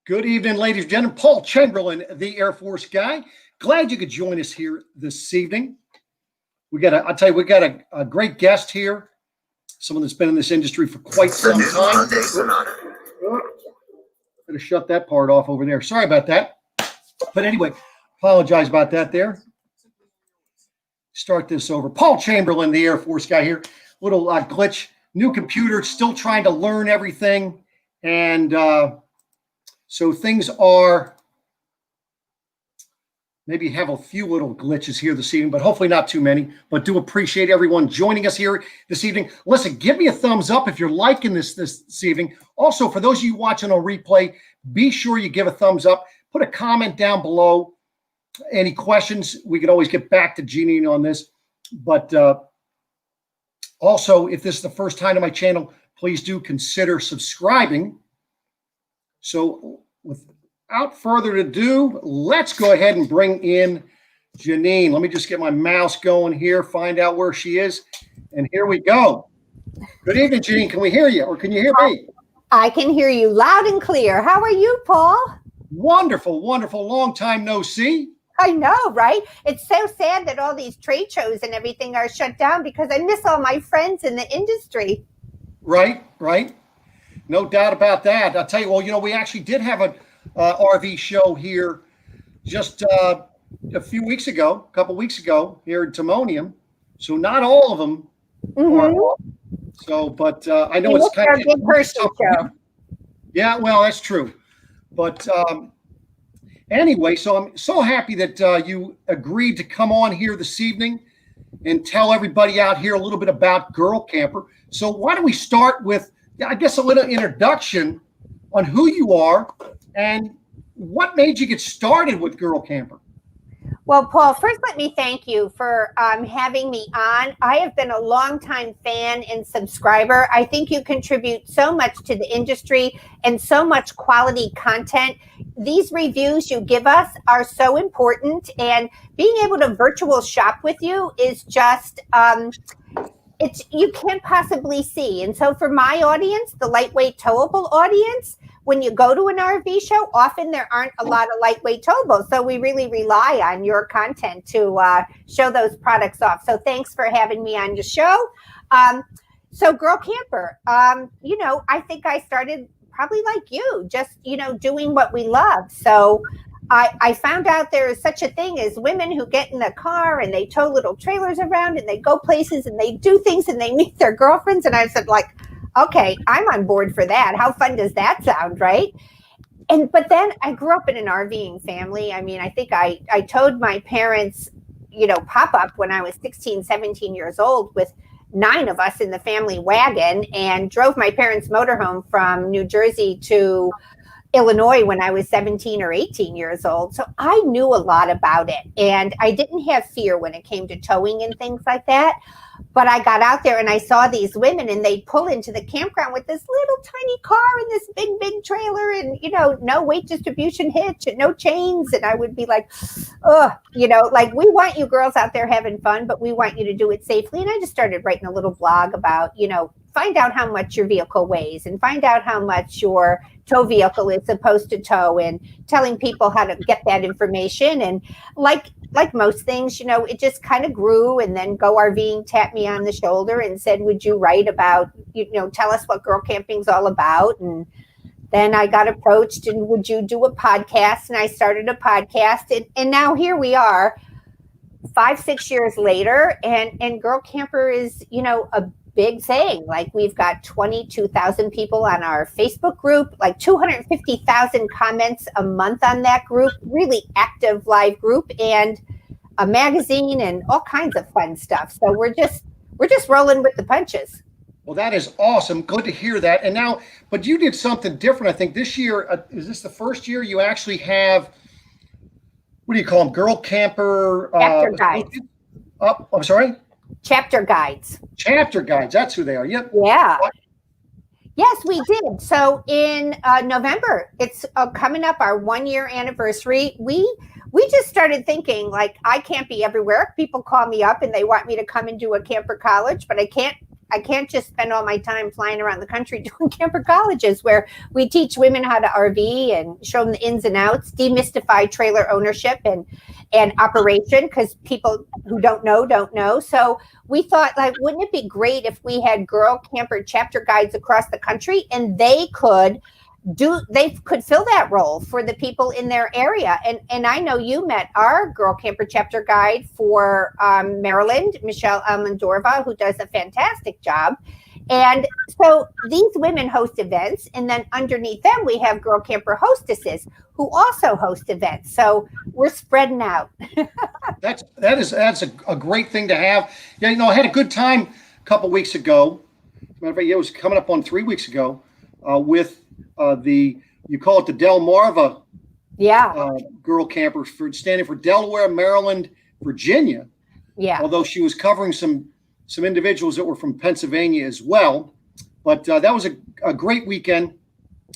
Good evening, ladies and gentlemen. Paul Chamberlain, the Air Force guy. Glad you could join us here this evening. We got a great guest here, someone that's been in this industry for quite some time. Gotta shut that part off over there. Sorry about that. But anyway, apologize about that there. Start this over. Paul Chamberlain, the Air Force guy here. Little glitch, new computer, still trying to learn everything. And so things are, maybe have a few little glitches here this evening, but hopefully not too many. But do appreciate everyone joining us here this evening. Listen, give me a thumbs up if you're liking this evening. Also, for those of you watching on replay, be sure you give a thumbs up. Put a comment down below. Any questions, we could always get back to Janine on this. But also, if this is the first time to my channel, please do consider subscribing. So without further ado, let's go ahead and bring in Janine. Let me just get my mouse going here, find out where she is. And here we go. Good evening, Janine. Can we hear you, or can you hear me? I can hear you loud and clear. How are you, Paul? Wonderful, wonderful. Long time no see. I know, right? It's so sad that all ththese trade shows and everything are shut down because I miss all my friends in the industry. Right. No doubt about that. I'll tell you, well, we actually did have an RV show here just a couple weeks ago here in Timonium. So not all of them are. So, but I know it's kind of a big person show. Yeah, well, that's true. But anyway, so I'm so happy that you agreed to come on here this evening and tell everybody out here a little bit about Girl Camper. So why don't we start with, I guess, a little introduction on who you are and what made you get started with Girl Camper? Well, Paul, first let me thank you for having me on. I have been a longtime fan and subscriber. I think you contribute so much to the industry and so much quality content. These reviews you give us are so important, and being able to virtual shop with you is just you can't possibly see. And so for my audience, the lightweight towable audience, when you go to an RV show, often there aren't a lot of lightweight towables. So we really rely on your content to show those products off. So thanks for having me on the show. So Girl Camper, I think I started probably like you, just, doing what we love. So I found out there is such a thing as women who get in the car and they tow little trailers around and they go places and they do things and they meet their girlfriends. And I said, okay, I'm on board for that. How fun does that sound, right? But then I grew up in an RVing family. I mean, I think I towed my parents, pop-up when I was 16, 17 years old with 9 of us in the family wagon and drove my parents' motorhome from New Jersey to Illinois when I was 17 or 18 years old. So I knew a lot about it. And I didn't have fear when it came to towing and things like that. But I got out there and I saw these women and they'd pull into the campground with this little tiny car and this big trailer and, no weight distribution hitch and no chains. And I would be like, we want you girls out there having fun, but we want you to do it safely. And I just started writing a little blog about, find out how much your vehicle weighs and find out how much your tow vehicle is supposed to tow and telling people how to get that information. And like most things, it just kind of grew. And then Go RVing tapped me on the shoulder and said, would you write about, tell us what girl camping's all about? And then I got approached and would you do a podcast? And I started a podcast. And now here we are 5-6 years later. And Girl Camper is, a big thing. Like we've got 22,000 people on our Facebook group, like 250,000 comments a month on that group, really active live group, and a magazine and all kinds of fun stuff. So we're just rolling with the punches. Well, that is awesome. Good to hear that. And now, but you did something different. I think this year, is this the first year you actually have, what do you call them? Girl Camper. Chapter guides. I'm sorry? Chapter guides. Chapter guides. That's who they are. Yep. Yeah. Yes, we did. So in November, it's coming up our 1-year anniversary. We just started thinking, I can't be everywhere. People call me up and they want me to come and do a camper college, but I I can't just spend all my time flying around the country doing camper colleges where we teach women how to RV and show them the ins and outs, demystify trailer ownership and operation, because people who don't know. So we thought, like, wouldn't it be great if we had girl camper chapter guides across the country, and they could fill that role for the people in their area. And I know you met our girl camper chapter guide for Maryland, Michelle Almondorva, who does a fantastic job. And so these women host events, and then underneath them we have girl camper hostesses who also host events. So we're spreading out. That's a great thing to have. Yeah, I had a good time a couple weeks ago. Matter of fact, it was coming up on 3 weeks ago with you call it the Delmarva girl campers, standing for Delaware, Maryland, Virginia. Yeah. Although she was covering some individuals that were from Pennsylvania as well. But that was a great weekend.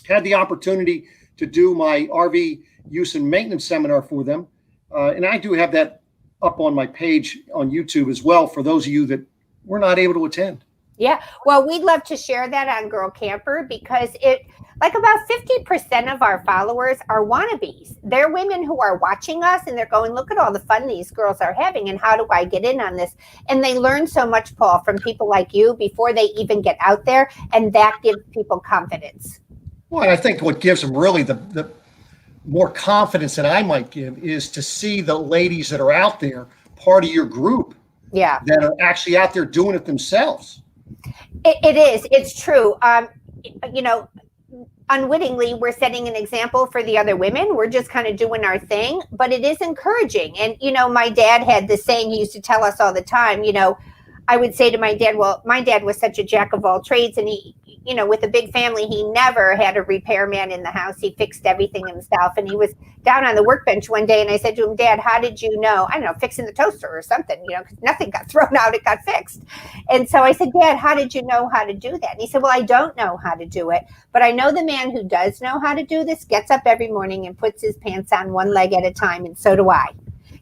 Had the opportunity to do my RV use and maintenance seminar for them. And I do have that up on my page on YouTube as well for those of you that were not able to attend. Yeah. Well, we'd love to share that on Girl Camper, because about 50% of our followers are wannabes. They're women who are watching us and they're going, look at all the fun these girls are having, and how do I get in on this? And they learn so much, Paul, from people like you before they even get out there. And that gives people confidence. Well, and I think what gives them really the more confidence than I might give is to see the ladies that are out there, part of your group, that are actually out there doing it themselves. It is. It's true. Unwittingly, we're setting an example for the other women. We're just kind of doing our thing, but it is encouraging. And, my dad had this saying he used to tell us all the time. I would say to my dad, well, my dad was such a jack of all trades, and he, with a big family, he never had a repairman in the house. He fixed everything himself. And he was down on the workbench one day, and I said to him, Dad, how did you know? I don't know, fixing the toaster or something, because nothing got thrown out, it got fixed. And so I said, Dad, how did you know how to do that? And he said, well, I don't know how to do it, but I know the man who does know how to do this gets up every morning and puts his pants on one leg at a time, and so do I.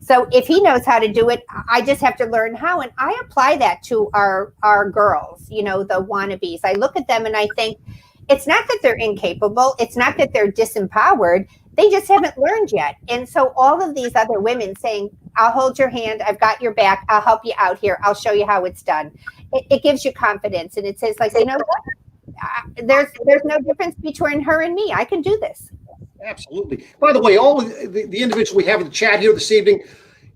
So if he knows how to do it, I just have to learn how. And I apply that to our girls, the wannabes. I look at them and I think, it's not that they're incapable. It's not that they're disempowered. They just haven't learned yet. And so all of these other women saying, I'll hold your hand. I've got your back. I'll help you out here. I'll show you how it's done. It gives you confidence. And it says, like, there's no difference between her and me. I can do this. Absolutely. By the way, all of the individuals we have in the chat here this evening,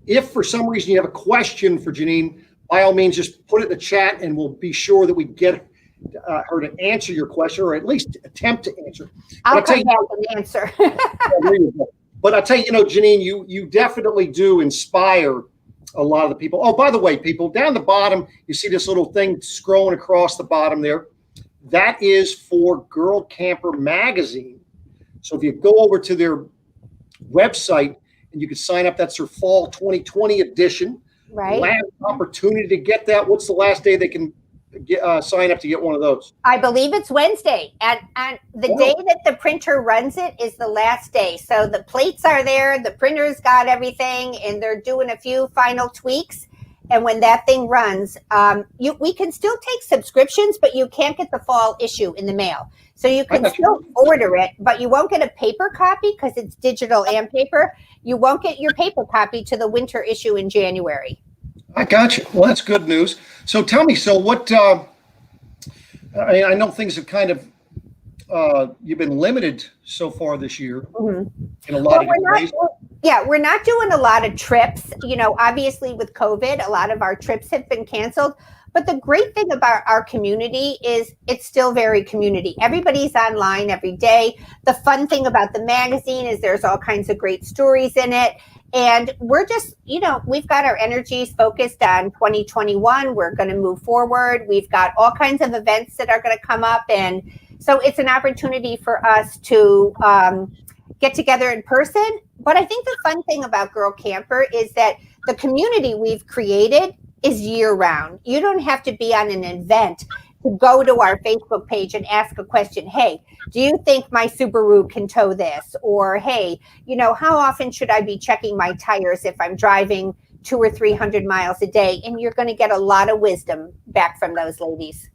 if for some reason you have a question for Janine, by all means, just put it in the chat and we'll be sure that we get her to answer your question, or at least attempt to answer. I'll come back and answer. But I'll tell you, Janine, you definitely do inspire a lot of the people. Oh, by the way, people, down the bottom, you see this little thing scrolling across the bottom there. That is for Girl Camper Magazine. So if you go over to their website and you can sign up, that's their fall 2020 edition. Right. Last opportunity to get that. What's the last day they can sign up to get one of those? I believe it's Wednesday. And the day that the printer runs it is the last day. So the plates are there, the printer's got everything, and they're doing a few final tweaks. And when that thing runs, we can still take subscriptions, but you can't get the fall issue in the mail. So you can still order it, but you won't get a paper copy because it's digital and paper. You won't get your paper copy to the winter issue in January. I got you. Well, that's good news. So tell me, what, I know things have kind of, you've been limited so far this year in a lot of ways. Yeah, we're not doing a lot of trips. Obviously with COVID, a lot of our trips have been canceled. But the great thing about our community is it's still very community. Everybody's online every day. The fun thing about the magazine is there's all kinds of great stories in it. And we're just, we've got our energies focused on 2021. We're going to move forward. We've got all kinds of events that are going to come up. And so it's an opportunity for us to get together in person. But I think the fun thing about Girl Camper is that the community we've created is year round. You don't have to be on an event to go to our Facebook page and ask a question. Hey, do you think my Subaru can tow this? Or, hey, how often should I be checking my tires if I'm driving 200 or 300 miles a day? And you're going to get a lot of wisdom back from those ladies.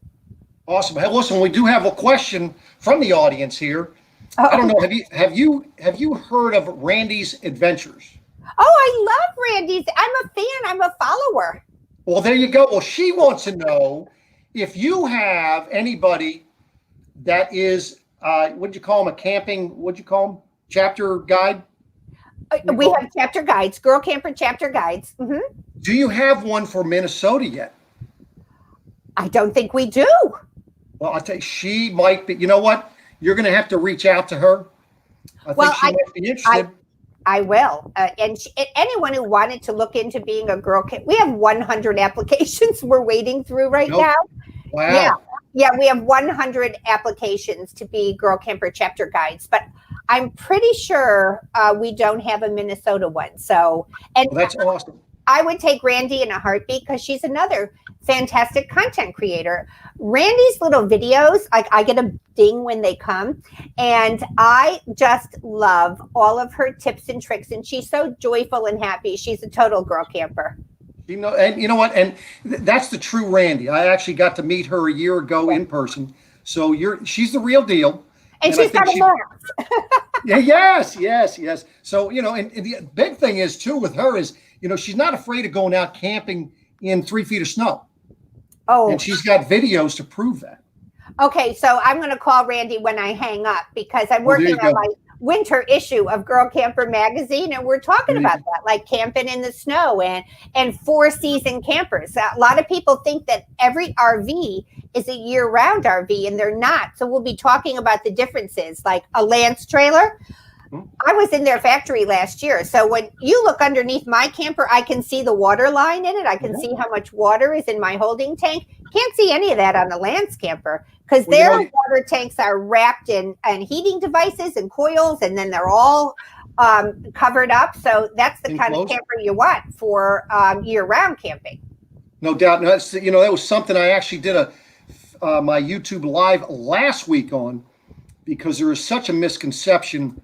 Awesome. Hey, listen, we do have a question from the audience here. I don't know. Have you heard of Randy's Adventures? Oh, I love Randy's. I'm a fan. I'm a follower. Well, there you go. Well, she wants to know if you have anybody that is, what'd you call them? A camping, what'd you call them? Chapter guide? We have chapter guides, girl camper chapter guides. Mm-hmm. Do you have one for Minnesota yet? I don't think we do. Well, I'll tell you, she might be. You know what? You're going to have to reach out to her. I think she might be interested. I will. And anyone who wanted to look into being a girl camp, we have 100 applications we're waiting through right now. Wow. Yeah, we have 100 applications to be girl camper chapter guides, but I'm pretty sure we don't have a Minnesota one. So, and Well, that's awesome. I would take Randy in a heartbeat because she's another fantastic content creator. Randy's little videos, like I get a ding when they come, and I just love all of her tips and tricks. And she's so joyful and happy. She's a total girl camper. You know, and you know what? And that's the true Randy. I actually got to meet her a year ago in person. So she's the real deal. And she's got a laugh. Yeah, yes. So, you know, and the big thing is too with her is, you know, she's not afraid of going out camping in 3 feet of snow. Oh, and she's got videos to prove that. Okay, so I'm going to call Randy when I hang up because I'm working on my winter issue of Girl Camper magazine, and we're talking about that, like camping in the snow and 4-season campers. A lot of people think that every RV is a year-round RV, and they're not. So we'll be talking about the differences, like a Lance trailer. I was in their factory last year. So when you look underneath my camper, I can see the water line in it. I can see how much water is in my holding tank. Can't see any of that on the Lance camper because their water tanks are wrapped in heating devices and coils, and then they're all covered up. So that's the kind of camper you want for year-round camping. No doubt. No, that's, you know, that was something I actually did my YouTube live last week on, because there is such a misconception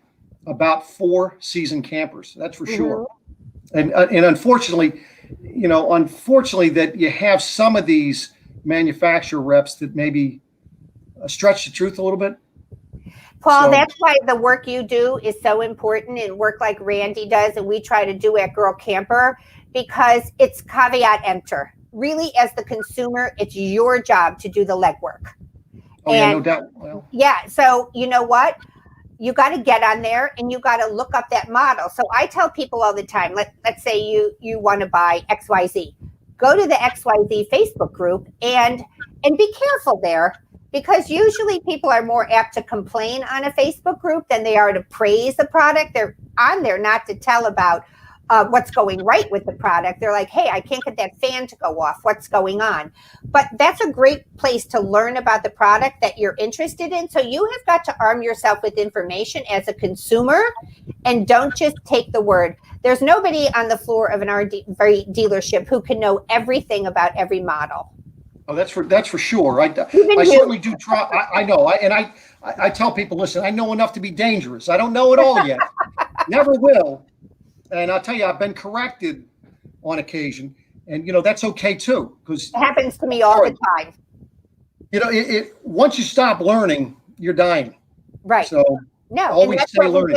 about 4-season campers. That's for sure. And unfortunately, you know, that you have some of these manufacturer reps that maybe stretch the truth a little bit. Paul, that's why the work you do is so important, and work like Randy does and we try to do at Girl Camper, because it's caveat emptor. Really, as the consumer, it's your job to do the legwork. Oh, yeah, no doubt. Well, yeah. So you know what? You got to get on there and you got to look up that model. So I tell people all the time, let's say you want to buy XYZ, go to the XYZ Facebook group and be careful there, because usually people are more apt to complain on a Facebook group than they are to praise the product. They're on there not to tell about what's going right with the product. They're like, hey, I can't get that fan to go off. What's going on? But that's a great place to learn about the product that you're interested in. So you have got to arm yourself with information as a consumer, and don't just take the word. There's nobody on the floor of an RV dealership who can know everything about every model. Oh, that's for sure. I certainly do try. I know. I tell people, listen, I know enough to be dangerous. I don't know it all yet. Never will. And I'll tell you, I've been corrected on occasion, and you know that's okay too, because it happens to me all the time. You know, once you stop learning, you're dying. Right. So always stay learning.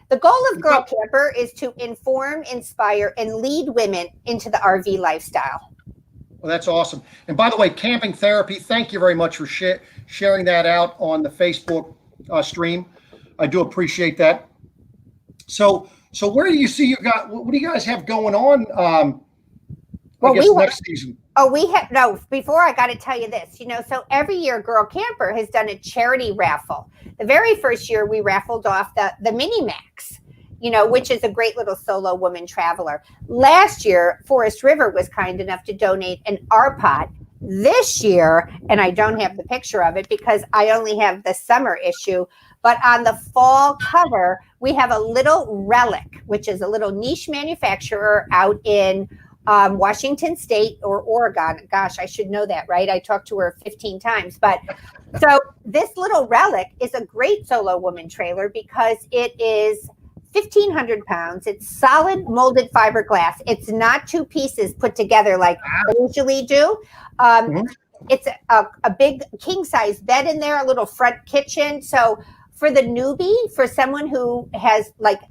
The goal of Girl Camper is to inform, inspire, and lead women into the RV lifestyle. Well, that's awesome. And by the way, Camping Therapy, thank you very much for sharing that out on the Facebook stream. I do appreciate that. So where do you see what do you guys have going on? Next season. Before I got to tell you this, you know, so every year Girl Camper has done a charity raffle. The very first year we raffled off the Mini Max, you know, which is a great little solo woman traveler. Last year, Forest River was kind enough to donate an R-Pod. This year, and I don't have the picture of it because I only have the summer issue, but on the fall cover, we have a little Relic, which is a little niche manufacturer out in Washington State or Oregon. Gosh, I should know that, right? I talked to her 15 times. But so this little Relic is a great solo woman trailer because it is 1,500 pounds. It's solid molded fiberglass. It's not 2 pieces put together like they usually do. it's a big king size bed in there, a little front kitchen. So for the newbie, for someone who has like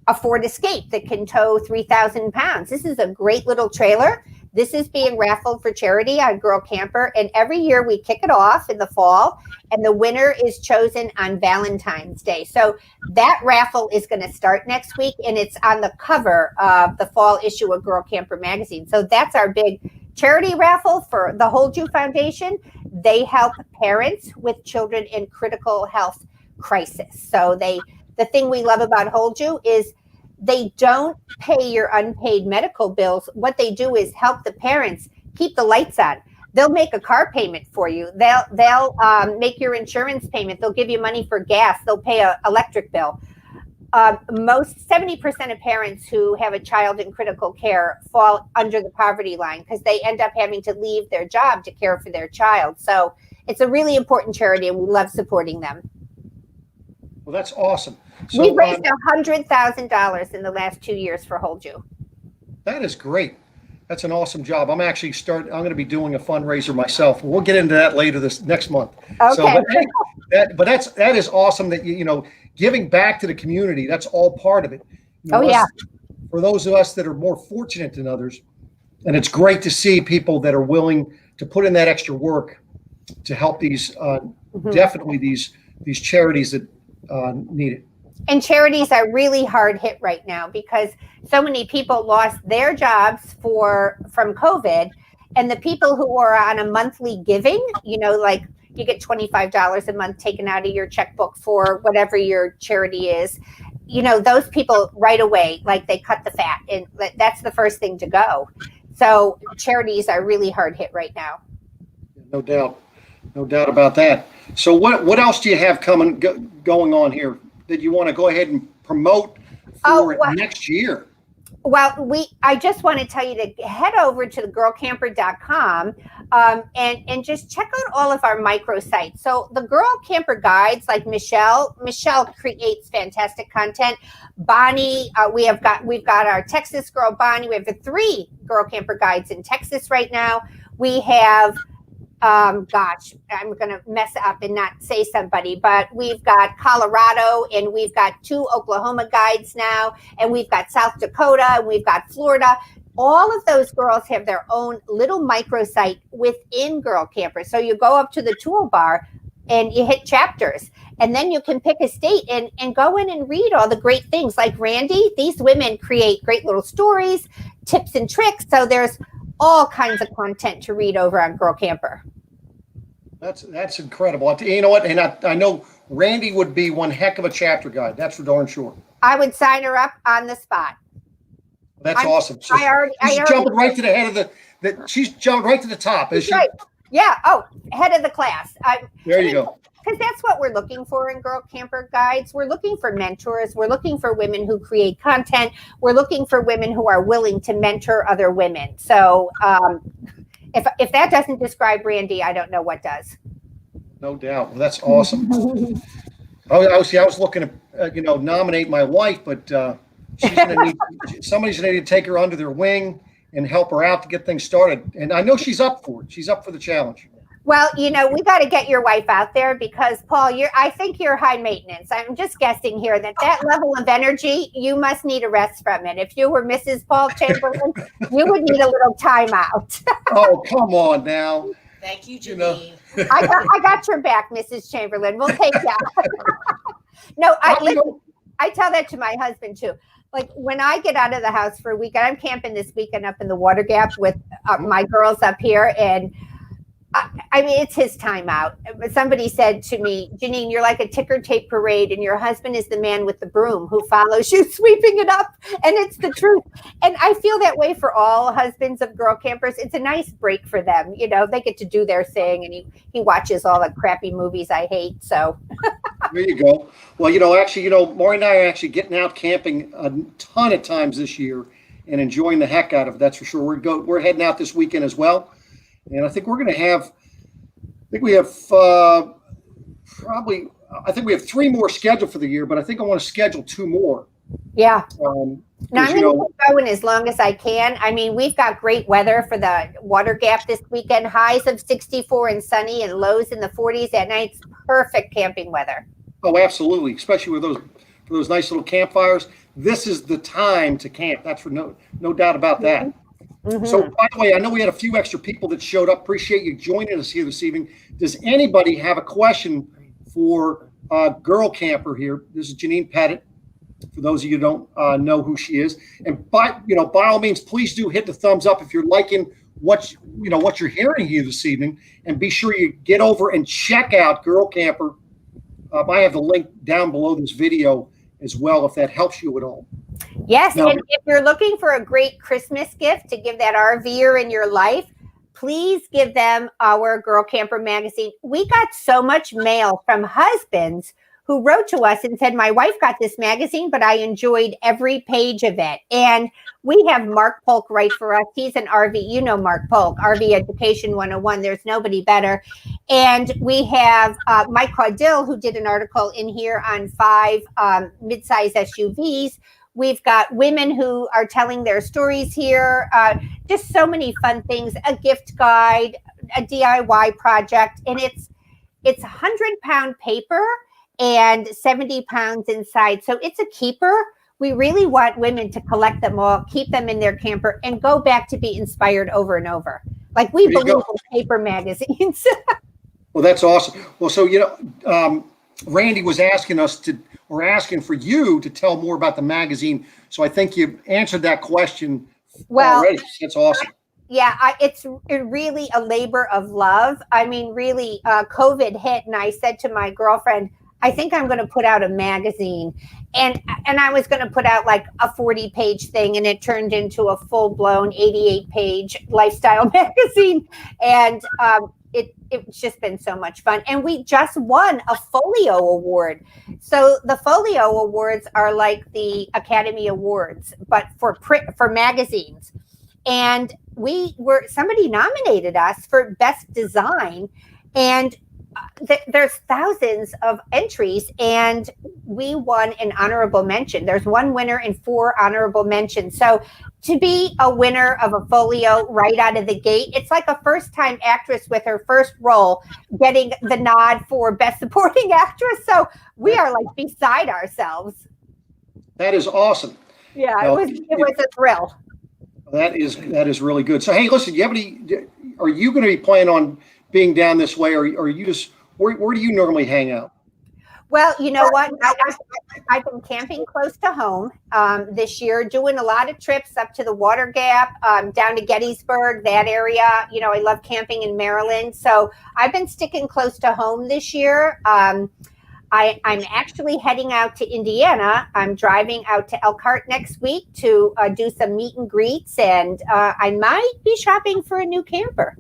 a Ford Escape that can tow 3,000 pounds, this is a great little trailer. This is being raffled for charity on Girl Camper. And every year we kick it off in the fall, and the winner is chosen on Valentine's Day. So that raffle is going to start next week, and it's on the cover of the fall issue of Girl Camper magazine. So that's our big charity raffle for the Hold You Foundation. They help parents with children in critical health crisis. So the thing we love about Hold You is they don't pay your unpaid medical bills. What they do is help the parents keep the lights on. They'll make a car payment for you. They'll make your insurance payment. They'll give you money for gas. They'll pay an electric bill. Most 70% of parents who have a child in critical care fall under the poverty line because they end up having to leave their job to care for their child. So it's a really important charity, and we love supporting them. Well, that's awesome. So, We've raised $100,000 in the last 2 years for Hold You. That is great. That's an awesome job. I'm going to be doing a fundraiser myself. We'll get into that later this next month. Okay. So, that is awesome that giving back to the community, that's all part of it. For those of us that are more fortunate than others, and it's great to see people that are willing to put in that extra work to help these definitely these charities that need it. And charities are really hard hit right now because so many people lost their jobs from COVID, and the people who are on a monthly giving, like you get $25 a month taken out of your checkbook for whatever your charity is, those people right away, like they cut the fat, and that's the first thing to go. So charities are really hard hit right now. No doubt about that. So what else do you have going on here that you want to go ahead and promote for next year? Well, I just want to tell you to head over to thegirlcamper.com and just check out all of our microsites. So the Girl Camper guides, like Michelle creates fantastic content. Bonnie, we've got our Texas girl Bonnie. We have 3 Girl Camper guides in Texas right now. We have I'm going to mess up and not say somebody, but we've got Colorado, and we've got 2 Oklahoma guides now, and we've got South Dakota, and we've got Florida. All of those girls have their own little microsite within Girl Camper. So you go up to the toolbar and you hit chapters, and then you can pick a state and go in and read all the great things. Like Randy, these women create great little stories, tips and tricks. So there's all kinds of content to read over on Girl Camper. That's incredible. You know what? And I know Randy would be one heck of a chapter guide. That's for darn sure. I would sign her up on the spot. That's awesome. So she's jumping right to the head of she's jumped right to the top. Is she? Right. Yeah. Oh, head of the class. There you go. Because that's what we're looking for in Girl Camper guides. We're looking for mentors. We're looking for women who create content. We're looking for women who are willing to mentor other women. So if that doesn't describe Randy, I don't know what does. No doubt. Well, that's awesome. I was looking to nominate my wife, but somebody's going to need to take her under their wing and help her out to get things started. And I know she's up for it. She's up for the challenge. Well, we got to get your wife out there because, Paul, I think you're high maintenance. I'm just guessing here that level of energy, you must need a rest from it. If you were Mrs. Paul Chamberlain, you would need a little time out. Oh, come on now. Thank you, Janine. I got your back, Mrs. Chamberlain. We'll take that. No, I tell that to my husband, too. Like when I get out of the house for a weekend, I'm camping this weekend up in the Water Gap with my girls up here, and I mean, it's his time out. Somebody said to me, Janine, you're like a ticker tape parade, and your husband is the man with the broom who follows you sweeping it up. And it's the truth. And I feel that way for all husbands of Girl Campers. It's a nice break for them. They get to do their thing, and he watches all the crappy movies I hate. So there you go. Well, actually, Maury and I are actually getting out camping a ton of times this year and enjoying the heck out of it. That's for sure. We're heading out this weekend as well. And I think we're going to have, we have 3 more scheduled for the year, but I think I want to schedule 2 more Yeah. Now I'm You going to know, keep going as long as I can. I mean, we've got great weather for the water gap this weekend. Highs of 64 and sunny, and lows in the 40s at night. It's perfect camping weather. oh, absolutely, especially with those nice little campfires. This is the time to camp. That's for no doubt about that. So, by the way, I know we had a few extra people that showed up. Appreciate you joining us here this evening. Does anybody have a question for girl camper here? This is Janine Pettit. For those of you who don't know who she is, and by all means, please do hit the thumbs up if you're liking what you're hearing here this evening, and be sure you get over and check out Girl Camper. I have the link down below this video as well, if that helps you at all. Yes, Now, and if you're looking for a great Christmas gift to give that RVer in your life, please give them our Girl Camper magazine. We got so much mail from husbands who wrote to us and said, my wife got this magazine, but I enjoyed every page of it. And we have Mark Polk write for us. He's an RV, you know Mark Polk, RV Education 101. There's nobody better. And we have Mike Caudill, who did an article in here on 5 midsize SUVs. We've got women who are telling their stories here. Just so many fun things, a gift guide, a DIY project. And it's 100-pound paper and 70 pounds inside. So it's a keeper. We really want women to collect them all, keep them in their camper, and go back to be inspired over and over. Like we believe in paper magazines. Well, that's awesome. Well, so, Randy was asking for you to tell more about the magazine. So I think you've answered that question already. That's awesome. It's really a labor of love. I mean, really, COVID hit, and I said to my girlfriend, I think I'm going to put out a magazine. And I was going to put out like a 40-page thing, and it turned into a full-blown 88-page lifestyle magazine. And it's just been so much fun. And we just won a Folio Award. So the Folio Awards are like the Academy Awards, but for magazines. And somebody nominated us for Best Design, and there's thousands of entries, and we won an honorable mention. There's one winner and 4 honorable mentions. So to be a winner of a Folio right out of the gate, it's like a first-time actress with her first role getting the nod for Best Supporting Actress. So we are like beside ourselves. That is awesome. Yeah, now, it was a thrill. That is really good. So, hey, listen, are you going to be planning on being down this way, or are you just, where do you normally hang out? Well, you know what? I've been camping close to home this year, doing a lot of trips up to the Water Gap, down to Gettysburg, that area. I love camping in Maryland. So I've been sticking close to home this year. I'm actually heading out to Indiana. I'm driving out to Elkhart next week to do some meet and greets, and I might be shopping for a new camper.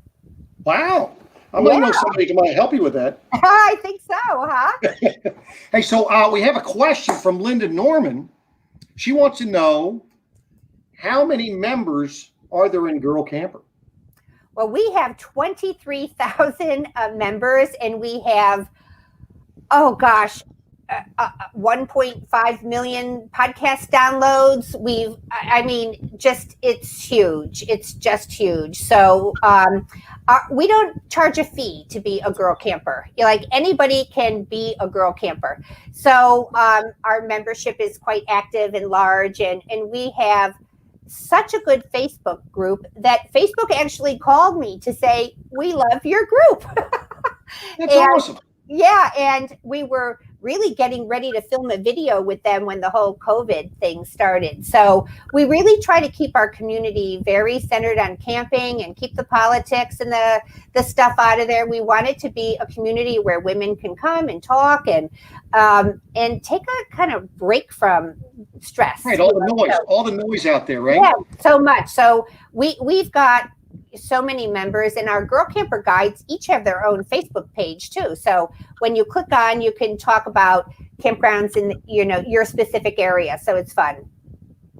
Wow. I might know somebody who might help you with that. I think so, huh? Hey, so we have a question from Linda Norman. She wants to know, how many members are there in Girl Camper? Well, we have 23,000 members, and we have, 1.5 million podcast downloads. It's huge. It's just huge. So we don't charge a fee to be a girl camper. Anybody can be a girl camper. So our membership is quite active and large, and we have such a good Facebook group that Facebook actually called me to say, we love your group. That's awesome. Yeah, and we were really getting ready to film a video with them when the whole COVID thing started. So we really try to keep our community very centered on camping and keep the politics and the stuff out of there. We want it to be a community where women can come and talk and take a kind of break from stress. Right, all the noise out there, right? Yeah, so much. So we've got so many members, and our Girl Camper guides each have their own Facebook page too. So when you click on, you can talk about campgrounds in your specific area. So it's fun.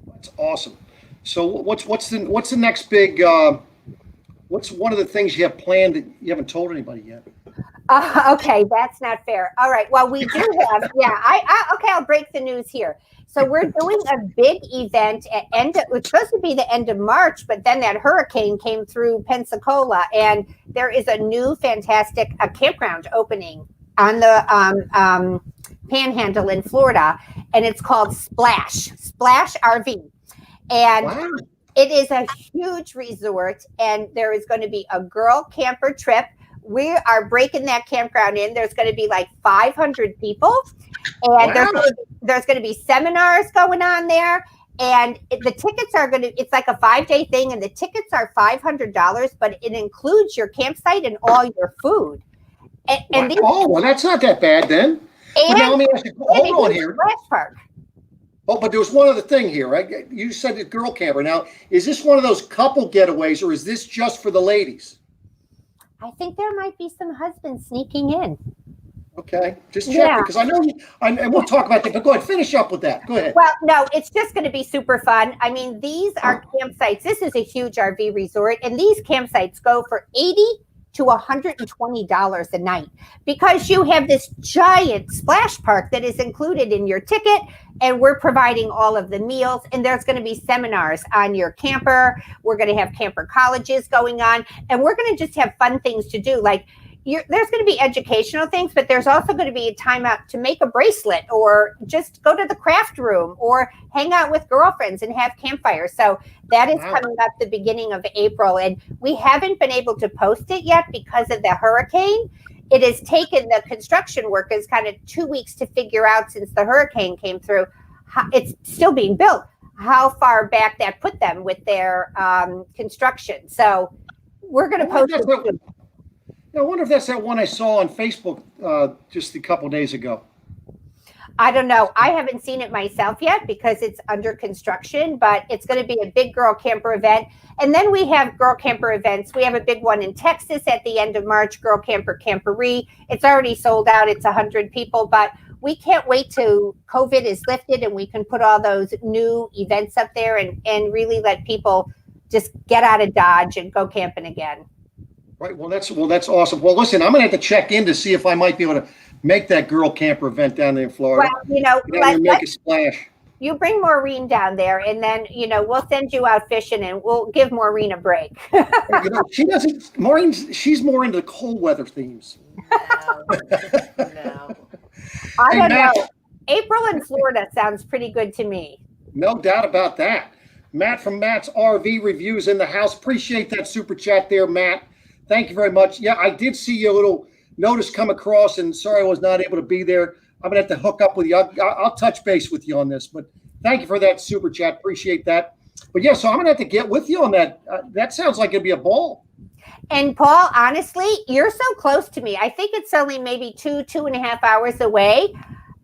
That's awesome. So what's the next big? What's one of the things you have planned that you haven't told anybody yet? Okay, that's not fair. All right. Well, we do have, yeah, okay, I'll break the news here. So we're doing a big event it was supposed to be the end of March, but then that hurricane came through Pensacola, and there is a new fantastic campground opening on the Panhandle in Florida, and it's called Splash RV. And Wow. it is a huge resort, and there is going to be a girl camper trip. We are breaking that campground in. There's going to be like 500 people, and Wow. there's going to be seminars going on there. And the tickets are it's like a 5-day thing, and the tickets are $500, but it includes your campsite and all your food. And Well, that's not that bad then. But now let me ask you, hold on here. Splash park. Oh, but there was one other thing here, right? You said the girl camper. Now, is this one of those couple getaways, or is this just for the ladies? I think there might be some husbands sneaking in. Okay, just check because I know, and we'll talk about that. But go ahead, finish up with that. Go ahead. Well, no, it's just going to be super fun. I mean, these are campsites. This is a huge RV resort, and these campsites go for $80 to $120 a night because you have this giant splash park that is included in your ticket, and we're providing all of the meals, and there's going to be seminars on your camper. We're going to have camper colleges going on, and we're going to just have fun things to do. Like there's going to be educational things, but there's also going to be a time out to make a bracelet or just go to the craft room or hang out with girlfriends and have campfires. So that is coming up the beginning of April, and we haven't been able to post it yet because of the hurricane. It has taken the construction workers kind of 2 weeks to figure out, since the hurricane came through, it's still being built, how far back that put them with their construction. So we're going to post it. I wonder if that's that one I saw on Facebook just a couple days ago. I don't know. I haven't seen it myself yet because it's under construction, but it's going to be a big girl camper event. And then we have girl camper events. We have a big one in Texas at the end of March, Girl Camper Camporee. It's already sold out. It's 100 people, but we can't wait till COVID is lifted and we can put all those new events up there and really let people just get out of Dodge and go camping again. Right. Well, that's awesome. Well, listen, I'm going to have to check in to see if I might be able to make that girl camper event down there in Florida. Well, make a splash. You bring Maureen down there, and then we'll send you out fishing, and we'll give Maureen a break. She doesn't. Maureen, she's more into cold weather themes. No. I don't know. April in Florida sounds pretty good to me. No doubt about that. Matt from Matt's RV Reviews in the house. Appreciate that super chat there, Matt. Thank you very much. Yeah, I did see your little notice come across, and sorry I was not able to be there. I'm going to have to hook up with you. I'll touch base with you on this, but thank you for that super chat. Appreciate that. But yeah, so I'm going to have to get with you on that. That sounds like it'd be a ball. And Paul, honestly, you're so close to me. I think it's only maybe 2.5 hours away.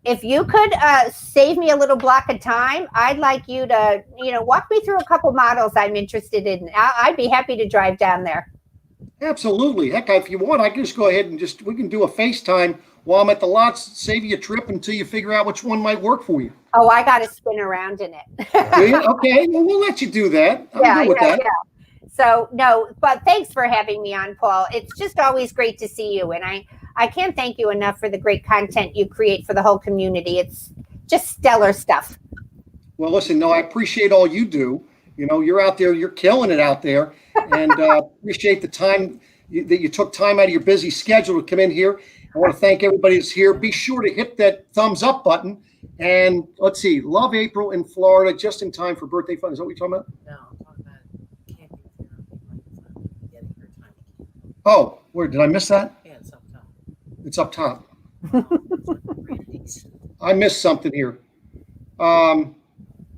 If you could save me a little block of time, I'd like you to, walk me through a couple models I'm interested in. I'd be happy to drive down there. Absolutely. Heck, if you want, I can just go ahead and we can do a FaceTime while I'm at the lots, save you a trip until you figure out which one might work for you. Oh, I got to spin around in it. Okay, well, we'll let you do that. I'm good with that. Yeah. So, no, but thanks for having me on, Paul. It's just always great to see you. And I can't thank you enough for the great content you create for the whole community. It's just stellar stuff. Well, listen, I appreciate all you do. You're out there, you're killing it out there. And appreciate the time that you took time out of your busy schedule to come in here. I want to thank everybody that's here. Be sure to hit that thumbs up button. And let's see, love April in Florida just in time for birthday fun. Is that what you're talking about? No, I'm talking about camping therapy, getting her time to camp. Oh, where did I miss that? Yeah, it's up top. It's up top. It's I missed something here.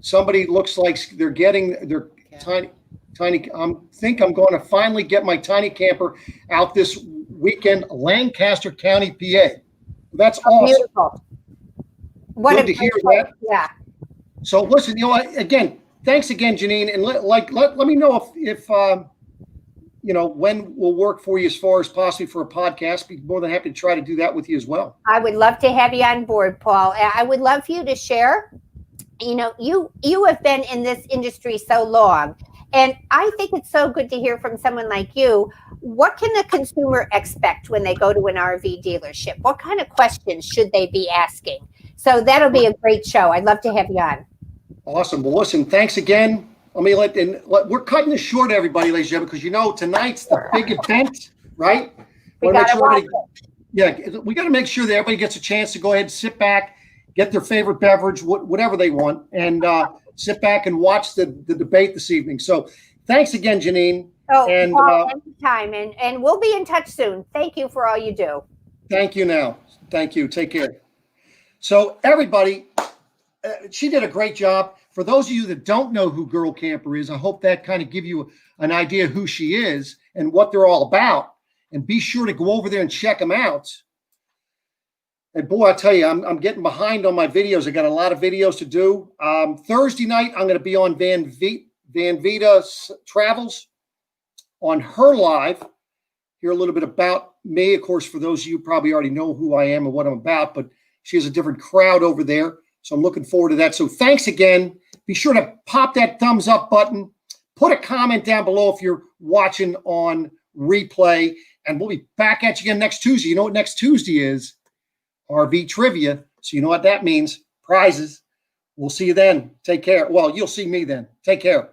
Somebody looks like they're getting their tiny. Think I'm going to finally get my tiny camper out this weekend, Lancaster County, PA. That's awesome. Beautiful. What Good to hear that. Yeah. So listen, again, thanks again, Janine, and let me know if when will work for you as far as possibly for a podcast. Be more than happy to try to do that with you as well. I would love to have you on board, Paul. I would love for you to share. You have been in this industry so long. And I think it's so good to hear from someone like you what can a consumer expect when they go to an RV dealership? What kind of questions should they be asking? So that'll be a great show. I'd love to have you on. Awesome. Well, listen, thanks again. We're cutting this short, everybody, ladies and gentlemen, because tonight's the big event, right? We gotta watch it. Yeah, we got to make sure that everybody gets a chance to go ahead and sit back, get their favorite beverage, whatever they want, and sit back and watch the debate this evening. So thanks again, Janine. Oh, and anytime. And we'll be in touch soon. Thank you for all you do. Thank you now. Thank you. Take care. So everybody, she did a great job. For those of you that don't know who Girl Camper is, I hope that kind of give you an idea who she is and what they're all about. And be sure to go over there and check them out. And boy, I tell you, I'm getting behind on my videos. I got a lot of videos to do. Thursday night, I'm going to be on Van Vita Travels on her live. Hear a little bit about me. Of course, for those of you who probably already know who I am and what I'm about, but she has a different crowd over there. So I'm looking forward to that. So thanks again. Be sure to pop that thumbs up button. Put a comment down below if you're watching on replay. And we'll be back at you again next Tuesday. You know what next Tuesday is? RV trivia. So you know what that means. Prizes. We'll see you then. Take care. Well, you'll see me then. Take care.